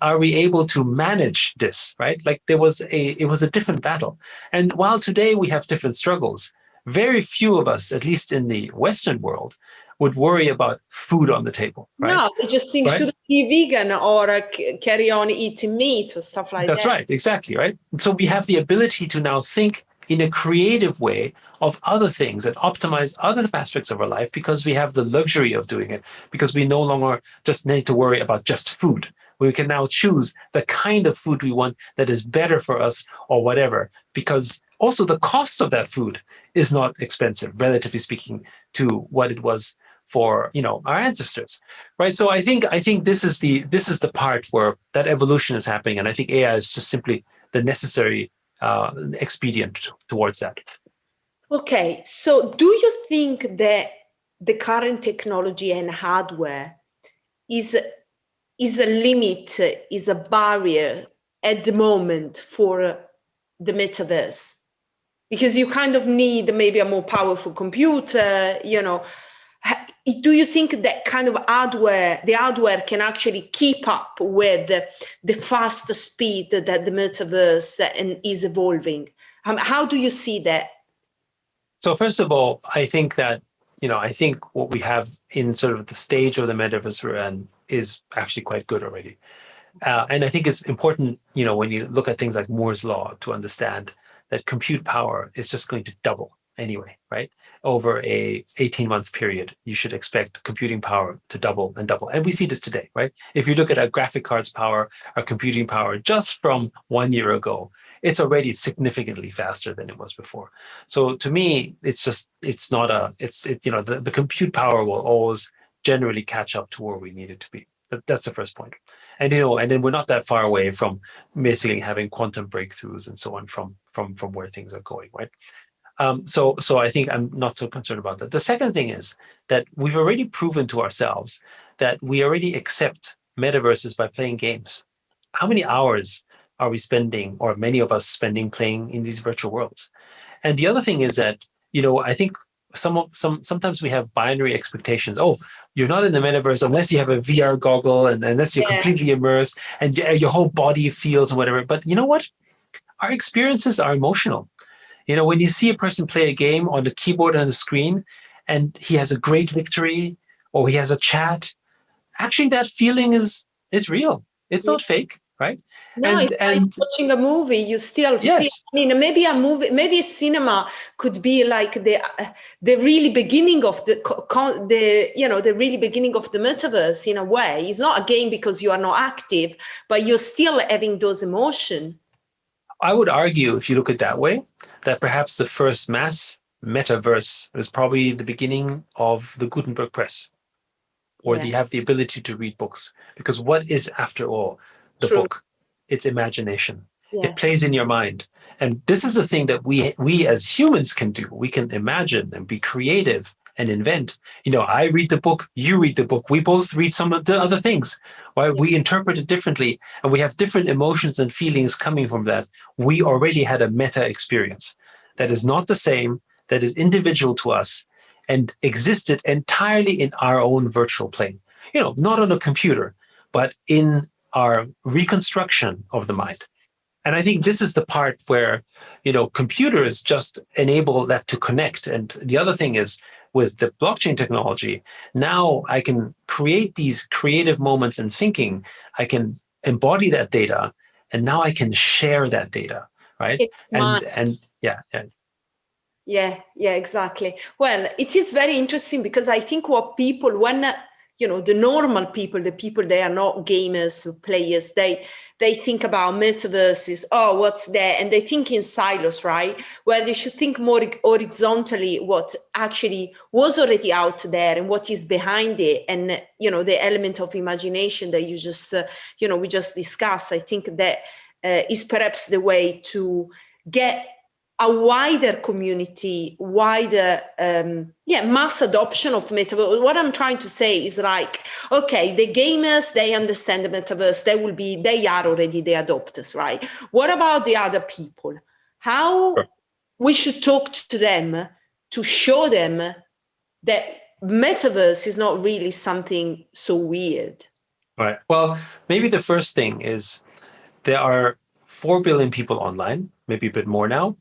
are we able to manage this? Right? Like it was a different battle. And while today we have different struggles, very few of us, at least in the Western world, would worry about food on the table, right? No, they just think, Right? should be vegan or carry on eating meat or stuff like That's that. right, exactly, right? So we have the ability to now think in a creative way of other things and optimize other aspects of our life because we have the luxury of doing it, because we no longer just need to worry about just food. We can now choose the kind of food we want that is better for us or whatever, because also the cost of that food is not expensive, relatively speaking, to what it was for our ancestors, right? So I think this is the part where that evolution is happening, and I think AI is just simply the necessary expedient towards that. Okay, so do you think that the current technology and hardware is a limit, is a barrier at the moment for the metaverse? Because you kind of need maybe a more powerful computer, Do you think that kind of the hardware can actually keep up with the fast speed that the metaverse is evolving? How do you see that? So first of all, I think that I think what we have in sort of the stage of the metaverse we're in is actually quite good already. And I think it's important, when you look at things like Moore's law, to understand that compute power is just going to double anyway, right? over a 18-month period, you should expect computing power to double and double. And we see this today, right? If you look at our graphic cards power, our computing power just from 1 year ago, it's already significantly faster than it was before. So to me, it's not the compute power will always generally catch up to where we need it to be. That's the first point. And and then we're not that far away from basically having quantum breakthroughs and so on from where things are going, right? So I think I'm not so concerned about that. The second thing is that we've already proven to ourselves that we already accept metaverses by playing games. How many hours are we spending, or many of us spending, playing in these virtual worlds? And the other thing is that, I think sometimes we have binary expectations. Oh, you're not in the metaverse unless you have a VR goggle and unless you're completely immersed and your whole body feels and whatever. But you know what? Our experiences are emotional. When you see a person play a game on the keyboard and the screen and he has a great victory or he has a chat, actually that feeling is real. It's not fake, right? No, it's like watching a movie. You still feel. Yes. I mean, maybe a movie, maybe cinema could be like the really beginning of the really beginning of the metaverse in a way. It's not a game because you are not active, but you're still having those emotions. I would argue, if you look at it that way, that perhaps the first mass metaverse is probably the beginning of the Gutenberg press, where you have the ability to read books. Because what is, after all, the book? It's imagination. Yeah. It plays in your mind. And this is the thing that we as humans can do. We can imagine and be creative and invent. I read the book, you read the book, we both read some of the other things, right? We interpret it differently and we have different emotions and feelings coming from that. We already had a meta experience that is not the same, that is individual to us and existed entirely in our own virtual plane. Not on a computer, but in our reconstruction of the mind. And I think this is the part where, computers just enable that to connect. And the other thing is, with the blockchain technology, now I can create these creative moments in thinking. I can embody that data, and now I can share that data, right? Yeah, exactly. Well, it is very interesting because I think what people, when the normal people, the people they are not gamers, players, they think about metaverses. Oh, what's there? And they think in silos, right? Where they should think more horizontally what actually was already out there and what is behind it, and the element of imagination that you just we just discussed. I think that is perhaps the way to get a wider community, wider, mass adoption of metaverse. What I'm trying to say is like, okay, the gamers, they understand the metaverse. They are already the adopters, right? What about the other people? How we should talk to them to show them that metaverse is not really something so weird. Right. Well, maybe the first thing is there are 4 billion people online, maybe a bit more now,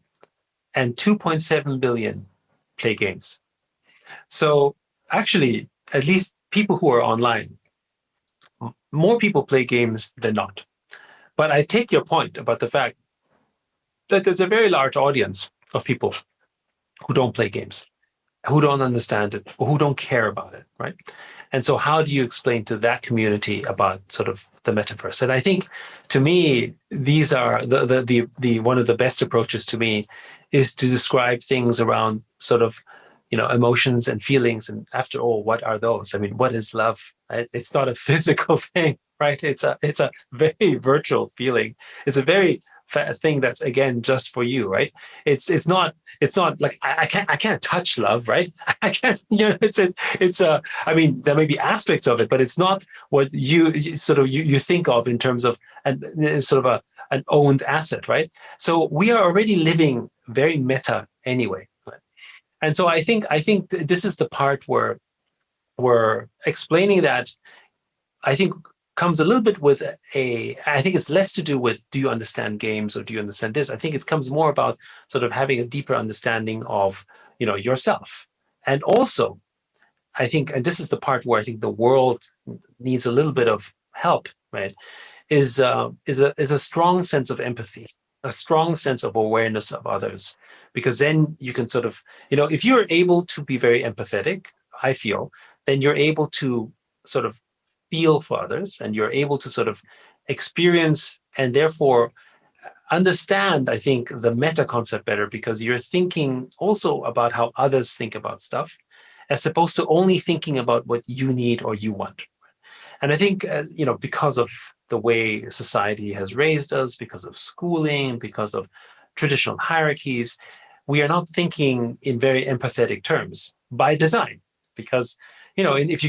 and 2.7 billion play games. So actually, at least people who are online, more people play games than not. But I take your point about the fact that there's a very large audience of people who don't play games, who don't understand it, or who don't care about it, right? And so how do you explain to that community about sort of the metaverse? And I think, to me, these are the one of the best approaches to me is to describe things around sort of, emotions and feelings. And after all, what are those? I mean, what is love? Right? It's not a physical thing, right? It's a very virtual feeling. It's a very thing that's, again, just for you, right? It's not like I can't touch love, right? I can't, I mean, there may be aspects of it, but it's not what you sort of you think of in terms of sort of an owned asset, right? So we are already living very meta anyway. Right? And so I think this is the part where we're explaining that, I think, comes a little bit with I think it's less to do with, do you understand games or do you understand this? I think it comes more about sort of having a deeper understanding of, yourself. And also, I think, and this is the part where I think the world needs a little bit of help, right? Is a strong sense of empathy. a strong sense of awareness of others, because then you can sort of, if you're able to be very empathetic, I feel, then you're able to sort of feel for others, and you're able to sort of experience and therefore understand, I think, the meta concept better, because you're thinking also about how others think about stuff, as opposed to only thinking about what you need or you want. And I think, because of the way society has raised us, because of schooling, because of traditional hierarchies, we are not thinking in very empathetic terms by design. Because, if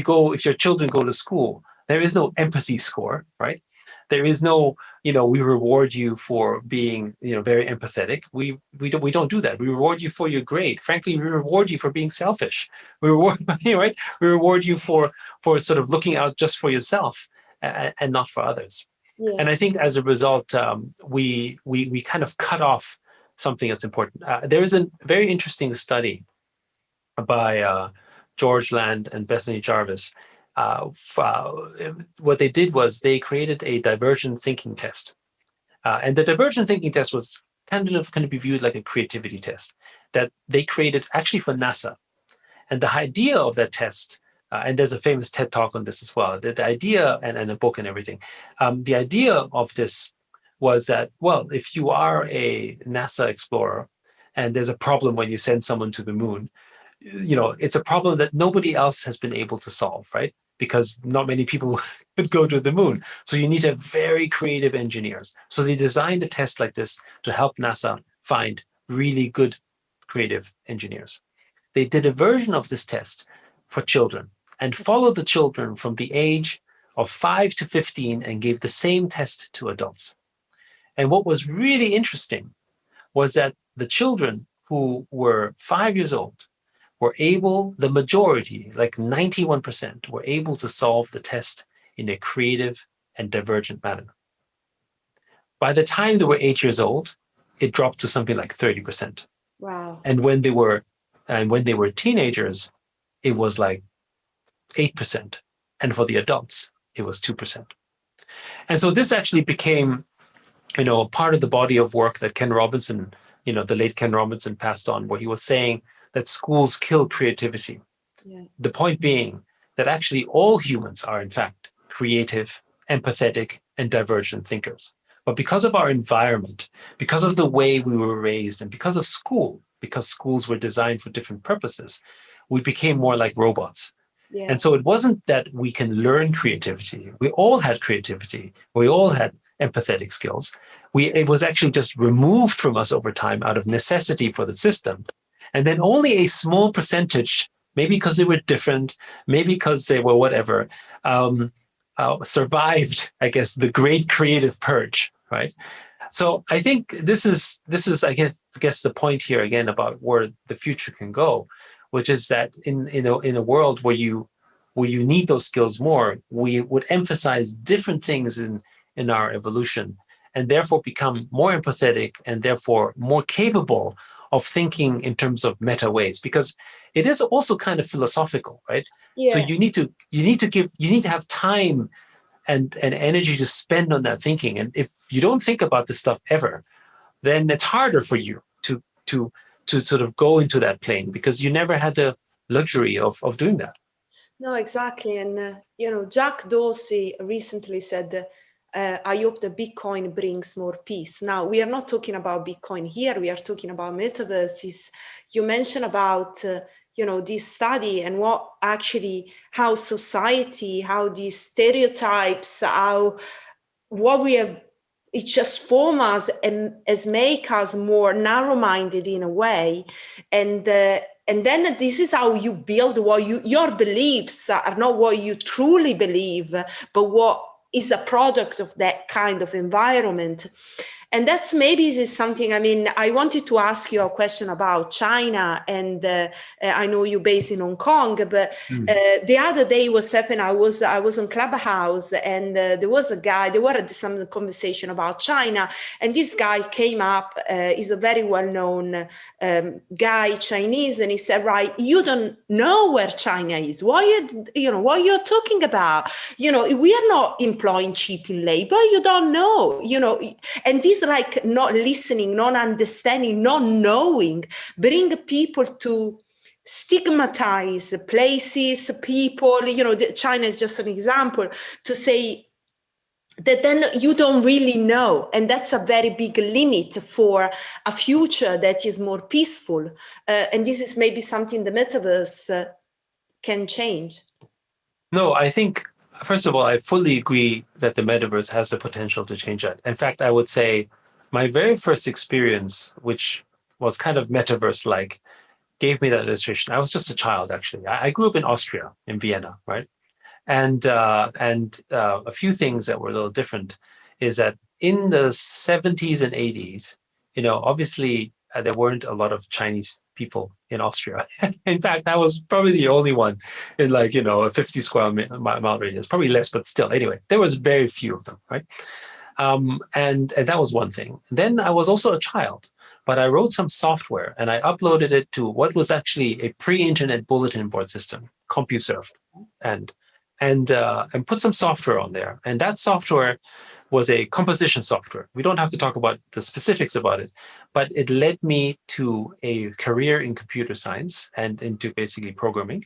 your children go to school, there is no empathy score, right? There is no, we reward you for being, very empathetic. We don't do that. We reward you for your grade. Frankly, we reward you for being selfish. We reward, right? We reward you for sort of looking out just for yourself and not for others. Yeah. And I think as a result, we kind of cut off something that's important. There is a very interesting study by George Land and Bethany Jarvis. What they did was they created a divergent thinking test. And the divergent thinking test was kind of be viewed like a creativity test that they created actually for NASA. And the idea of that test, and there's a famous TED talk on this as well, the idea, and a book and everything, the idea of this was that, well, if you are a NASA explorer and there's a problem when you send someone to the moon, it's a problem that nobody else has been able to solve, right? Because not many people could go to the moon. So you need to have very creative engineers. So they designed a test like this to help NASA find really good creative engineers. They did a version of this test for children and followed the children from the age of 5 to 15 and gave the same test to adults. And what was really interesting was that the children who were 5 years old were able, the majority, like 91%, were able to solve the test in a creative and divergent manner. By the time they were 8 years old, it dropped to something like 30%. Wow. And when they were teenagers, it was like 8%. And for the adults, it was 2%. And so this actually became, part of the body of work that Ken Robinson, the late Ken Robinson passed on, where he was saying that schools kill creativity. Yeah. The point being that actually all humans are, in fact, creative, empathetic, and divergent thinkers. But because of our environment, because of the way we were raised, and because of school, because schools were designed for different purposes, we became more like robots. Yeah. And so it wasn't that we can learn creativity. We all had creativity. We all had empathetic skills. It was actually just removed from us over time out of necessity for the system. And then only a small percentage, maybe because they were different, maybe because they were whatever, survived, I guess, the great creative purge, right? So I think this is I guess the point here again about where the future can go, which is that in a world where you need those skills more, we would emphasize different things in our evolution, and therefore become more empathetic and therefore more capable of thinking in terms of meta ways, because it is also kind of philosophical, right? Yeah. So you need to have time and energy to spend on that thinking. And if you don't think about this stuff ever, then it's harder for you to sort of go into that plane, because you never had the luxury of doing that. No, exactly. And, Jack Dorsey recently said, I hope that Bitcoin brings more peace. Now, we are not talking about Bitcoin here. We are talking about metaverses. You mentioned about, this study and how society, how these stereotypes, what we have, it just form us and as make us more narrow-minded in a way. And then this is how you build your beliefs are not what you truly believe, but what is a product of that kind of environment. And that's maybe is something, I wanted to ask you a question about China, and I know you're based in Hong Kong, but the other day was happening, I was on Clubhouse, and there was a guy, there were some conversation about China, and this guy came up, he's a very well-known guy, Chinese, and he said, right, you don't know where China is. What you're talking about? We are not employing cheap labor, you don't know, and this is like not listening, not understanding, not knowing, bring people to stigmatize places, people, China is just an example, to say that then you don't really know. And that's a very big limit for a future that is more peaceful. And this is maybe something the metaverse can change. No, I think, first of all, I fully agree that the metaverse has the potential to change that. In fact, I would say my very first experience, which was kind of metaverse like, gave me that illustration. I was just a child, actually. I grew up in Austria, in Vienna, right? And a few things that were a little different is that in the 70s and 80s, obviously there weren't a lot of Chinese people in Austria. In fact, I was probably the only one in like, a 50 square mile radius, probably less, but still. Anyway, there was very few of them, right? And that was one thing. Then I was also a child, but I wrote some software and I uploaded it to what was actually a pre-internet bulletin board system, CompuServe, and and put some software on there. And that software was a composition software. We don't have to talk about the specifics about it, but it led me to a career in computer science and into basically programming,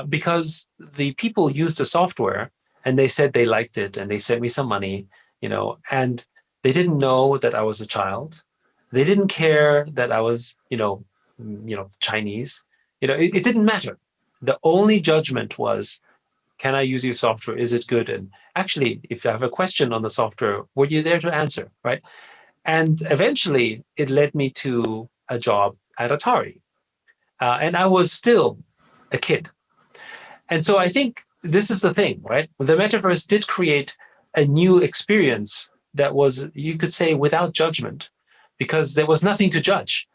because the people used the software and they said they liked it and they sent me some money, and they didn't know that I was a child. They didn't care that I was, Chinese. It didn't matter. The only judgment was, can I use your software? Is it good? And actually, if I have a question on the software, were you there to answer, right? And eventually, it led me to a job at Atari. And I was still a kid. And so I think this is the thing, right? The metaverse did create a new experience that was, you could say, without judgment, because there was nothing to judge.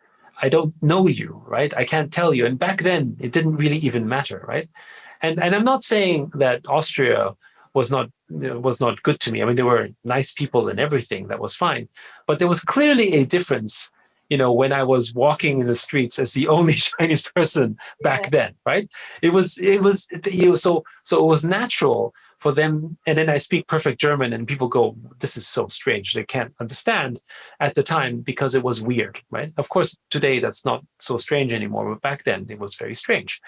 I don't know you, right? I can't tell you. And back then, it didn't really even matter, right? And I'm not saying that Austria was not good to me. I mean, there were nice people and everything. That was fine, but there was clearly a difference. When I was walking in the streets as the only Chinese person back then, right? So it was natural for them. And then I speak perfect German, and people go, "This is so strange." They can't understand at the time because it was weird, right? Of course, today that's not so strange anymore, but back then it was very strange.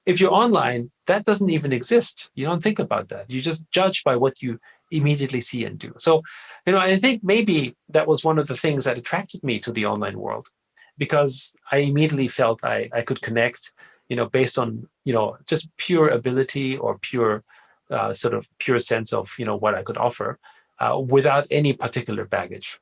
If you're online, that doesn't even exist. You don't think about that. You just judge by what you immediately see and do. So, I think maybe that was one of the things that attracted me to the online world, because I immediately felt I could connect, based on, just pure ability or pure sort of pure sense of, what I could offer, without any particular baggage.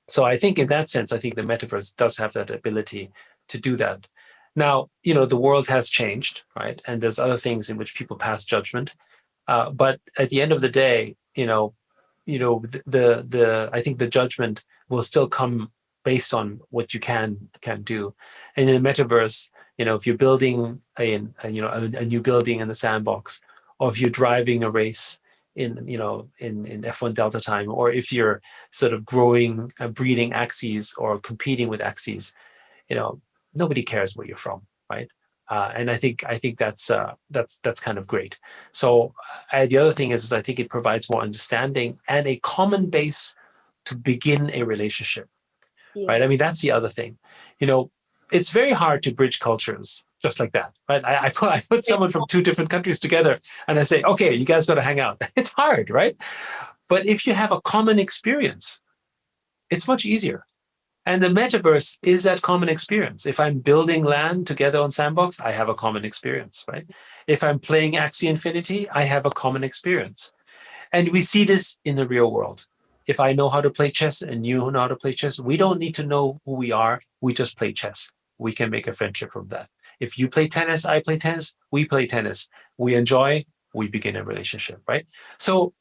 So I think in that sense, I think the metaverse does have that ability to do that. Now, the world has changed, right? And there's other things in which people pass judgment. But at the end of the day, the I think the judgment will still come based on what you can do. And in the metaverse, if you're building a new building in the sandbox, or if you're driving a race in F1 Delta time, or if you're sort of growing, breeding axes or competing with axes, nobody cares where you're from, right? And I think that's kind of great. So the other thing is I think it provides more understanding and a common base to begin a relationship, Yeah. right? I mean, that's the other thing. It's very hard to bridge cultures just like that, right? I put someone from two different countries together and I say, okay, you guys got to hang out. It's hard, right? But if you have a common experience, it's much easier. And the metaverse is that common experience. If I'm building land together on Sandbox, I have a common experience, right? If I'm playing Axie Infinity, I have a common experience. And we see this in the real world. If I know how to play chess and you know how to play chess, we don't need to know who we are. We just play chess. We can make a friendship from that. If you play tennis, I play tennis, we play tennis. We enjoy, we begin a relationship, right? So,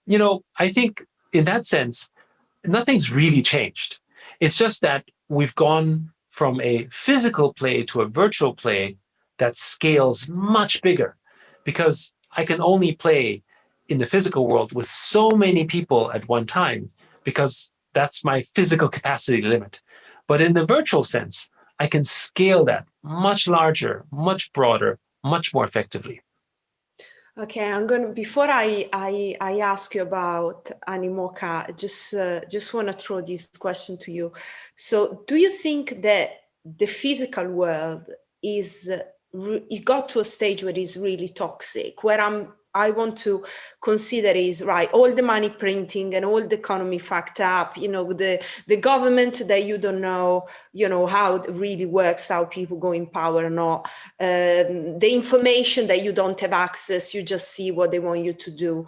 I think in that sense, nothing's really changed. It's just that we've gone from a physical play to a virtual play that scales much bigger, because I can only play in the physical world with so many people at one time, because that's my physical capacity limit. But in the virtual sense, I can scale that much larger, much broader, much more effectively. Okay, I'm gonna before I ask you about Animoca, just want to throw this question to you. So, do you think that the physical world is it got to a stage where it's really toxic, where I want to consider is right, all the money printing and all the economy fucked up, the government that you don't know, how it really works, how people go in power or not, the information that you don't have access, you just see what they want you to do.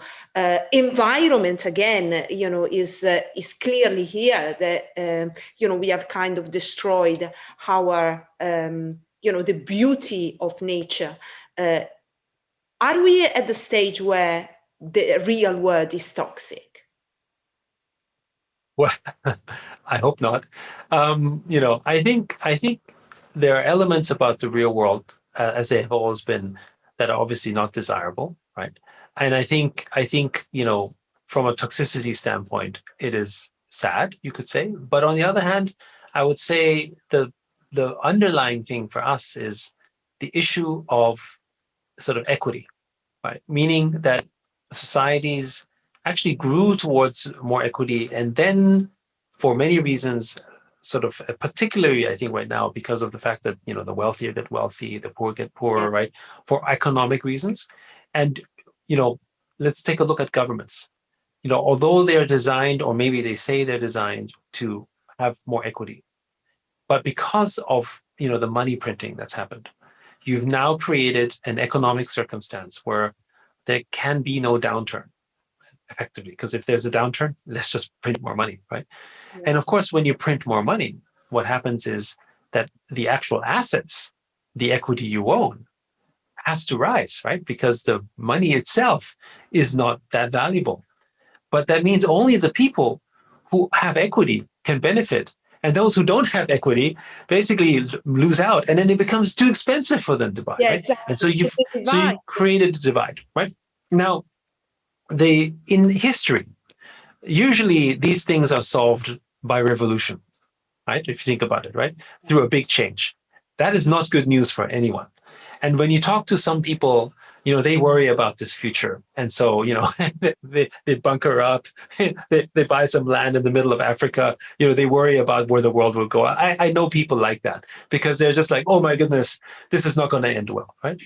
Environment again, is clearly here that we have kind of destroyed our the beauty of nature. Are we at the stage where the real world is toxic? Well, I hope not. I think there are elements about the real world, as they have always been, that are obviously not desirable, right? And I think from a toxicity standpoint, it is sad, you could say. But on the other hand, I would say the underlying thing for us is the issue of sort of equity, right? Meaning that societies actually grew towards more equity, and then, for many reasons, sort of particularly, I think, right now, because of the fact that the wealthier get wealthy, the poor get poorer, Yeah. right? For economic reasons, and you know, let's take a look at governments. Although they're designed, or maybe they say they're designed to have more equity, but because of the money printing that's happened, you've now created an economic circumstance where there can be no downturn effectively. Because if there's a downturn, let's just print more money, right? And Yeah. of course, when you print more money, what happens is that the actual assets, the equity you own, has to rise, right? Because the money itself is not that valuable. But that means only the people who have equity can benefit. And those who don't have equity basically lose out. And then it becomes too expensive for them to buy, Yeah, right? And so exactly. you've The so you divide. created a divide, right? Now, in history, usually these things are solved by revolution, right? If you think about it, right? Through a big change. That is not good news for anyone. And when you talk to some people, they worry about this future. And so, they bunker up, they buy some land in the middle of Africa, they worry about where the world will go. I know people like that because they're just like, oh my goodness, this is not going to end well, right?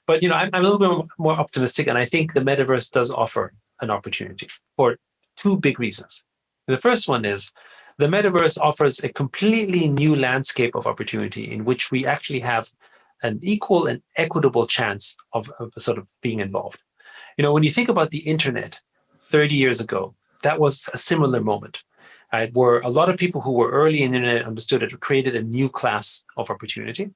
But I'm a little bit more optimistic, and I think the metaverse does offer an opportunity for two big reasons. The first one is the metaverse offers a completely new landscape of opportunity in which we actually have an equal and equitable chance of sort of being involved. When you think about the internet 30 years ago, that was a similar moment, right? Where a lot of people who were early in the internet understood it, created a new class of opportunity.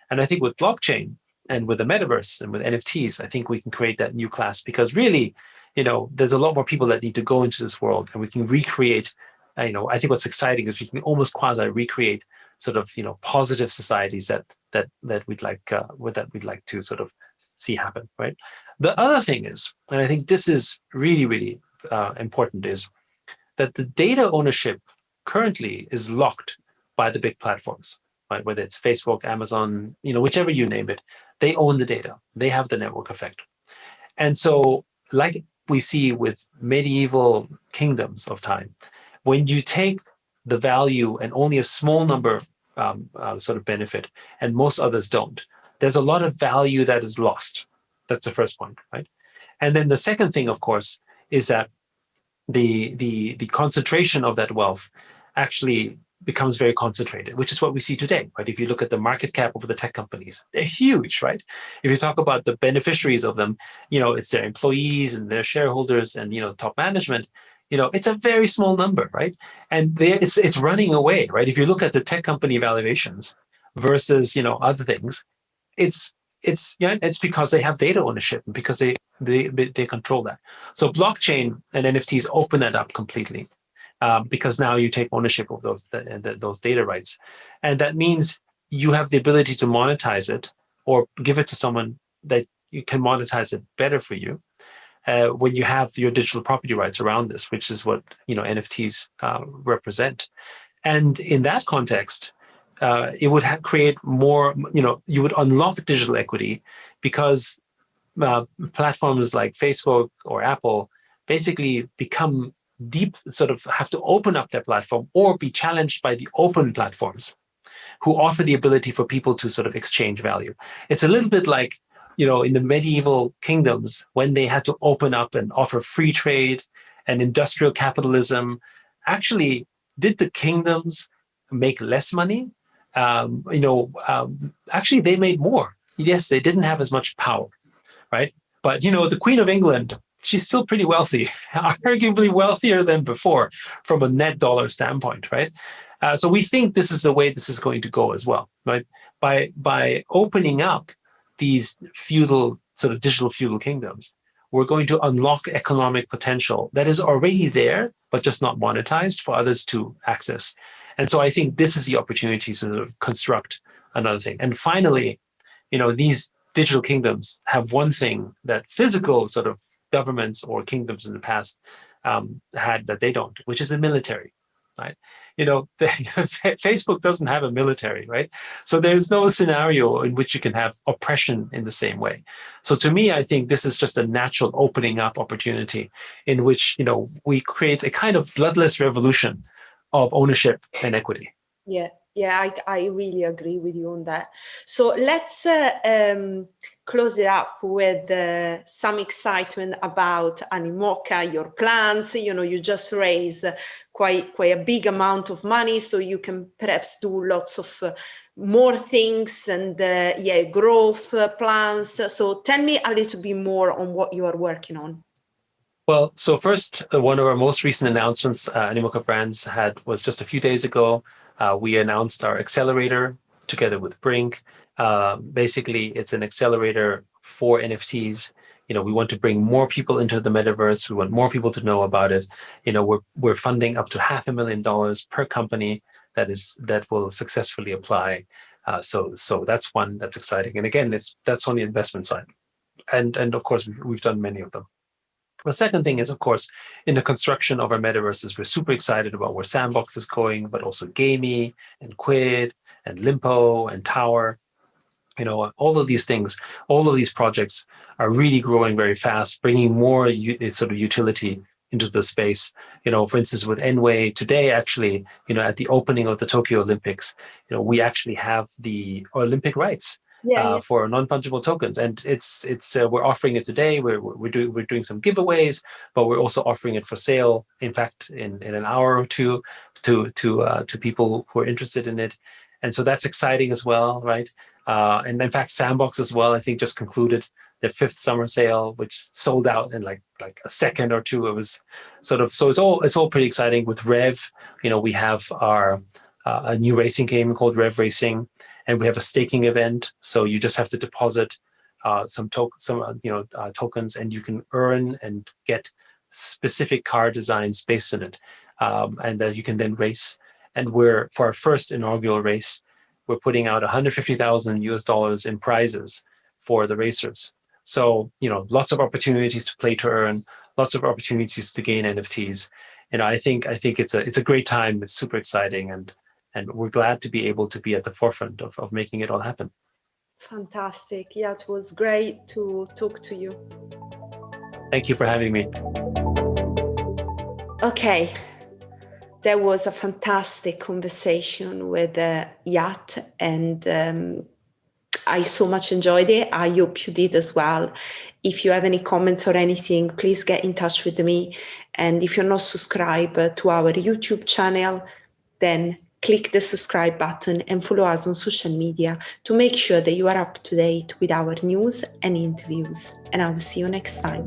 And I think with blockchain and with the metaverse and with NFTs, I think we can create that new class because really, there's a lot more people that need to go into this world, and we can recreate. I think what's exciting is we can almost quasi recreate sort of positive societies that we'd like to sort of see happen, right? The other thing is, and I think this is really really important, is that the data ownership currently is locked by the big platforms, right? Whether it's Facebook, Amazon, whichever you name it, they own the data. They have the network effect. And so, like we see with medieval kingdoms of time, when you take the value and only a small number sort of benefit, and most others don't, there's a lot of value that is lost. That's the first point, right? And then the second thing, of course, is that the concentration of that wealth actually becomes very concentrated, which is what we see today, right? If you look at the market cap of the tech companies, they're huge, right? If you talk about the beneficiaries of them, it's their employees and their shareholders and top management. It's a very small number, right? And it's running away, right? If you look at the tech company valuations versus other things, it's it's because they have data ownership and because they control that. So blockchain and NFTs open that up completely, because now you take ownership of those data rights, and that means you have the ability to monetize it or give it to someone that you can monetize it better for you, when you have your digital property rights around this, which is what NFTs represent. And in that context, it would create more, you would unlock digital equity because platforms like Facebook or Apple basically become deep, sort of have to open up their platform or be challenged by the open platforms who offer the ability for people to sort of exchange value. It's a little bit like, in the medieval kingdoms when they had to open up and offer free trade and industrial capitalism. Actually, did the kingdoms make less money? Actually, they made more. Yes, they didn't have as much power, right? But the Queen of England, she's still pretty wealthy, arguably wealthier than before from a net dollar standpoint, right? So we think this is the way this is going to go as well, right? By opening up these feudal, sort of digital feudal kingdoms, we're going to unlock economic potential that is already there, but just not monetized for others to access. And so I think this is the opportunity to sort of construct another thing. And finally, these digital kingdoms have one thing that physical sort of governments or kingdoms in the past had that they don't, which is a military, right? Facebook doesn't have a military, right? So there's no scenario in which you can have oppression in the same way. So to me, I think this is just a natural opening up opportunity in which, we create a kind of bloodless revolution of ownership and equity. Yeah, I really agree with you on that. So let's close it up with some excitement about Animoca, your plans. You just raised quite a big amount of money, so you can perhaps do lots of more things and growth plans. So tell me a little bit more on what you are working on. Well, so first, one of our most recent announcements Animoca Brands had was just a few days ago. We announced our accelerator together with Brink. Basically, it's an accelerator for NFTs. We want to bring more people into the metaverse. We want more people to know about it. We're funding up to $500,000 per company that will successfully apply. So that's one that's exciting. And again, that's on the investment side. And of course, we've done many of them. The second thing is, of course, in the construction of our metaverses, we're super excited about where Sandbox is going, but also Gamey and Quid and Limpo and Tower. All of these things, all of these projects are really growing very fast, bringing more sort of utility into the space. For instance, with Enway today, actually, at the opening of the Tokyo Olympics, we actually have the Olympic rights. For non-fungible tokens, and it's we're offering it today. We're doing some giveaways, but we're also offering it for sale. In fact, in an hour or two, to people who are interested in it, and so that's exciting as well, right? And in fact, Sandbox as well, I think, just concluded their 5th summer sale, which sold out in like a second or two. It was sort of, so it's all pretty exciting. With Rev, we have our a new racing game called Rev Racing. And we have a staking event, so you just have to deposit some tokens, and you can earn and get specific car designs based on it, and that you can then race. And for our first inaugural race, we're putting out $150,000 in prizes for the racers. So lots of opportunities to play to earn, lots of opportunities to gain NFTs. I think it's a great time. It's super exciting, and we're glad to be able to be at the forefront of making it all happen. Fantastic. Yeah, it was great to talk to you. Thank you for having me. Okay, that was a fantastic conversation with Yat, and I so much enjoyed it. I hope you did as well. If you have any comments or anything, please get in touch with me. And if you're not subscribed to our YouTube channel, then click the subscribe button and follow us on social media to make sure that you are up to date with our news and interviews. And I will see you next time.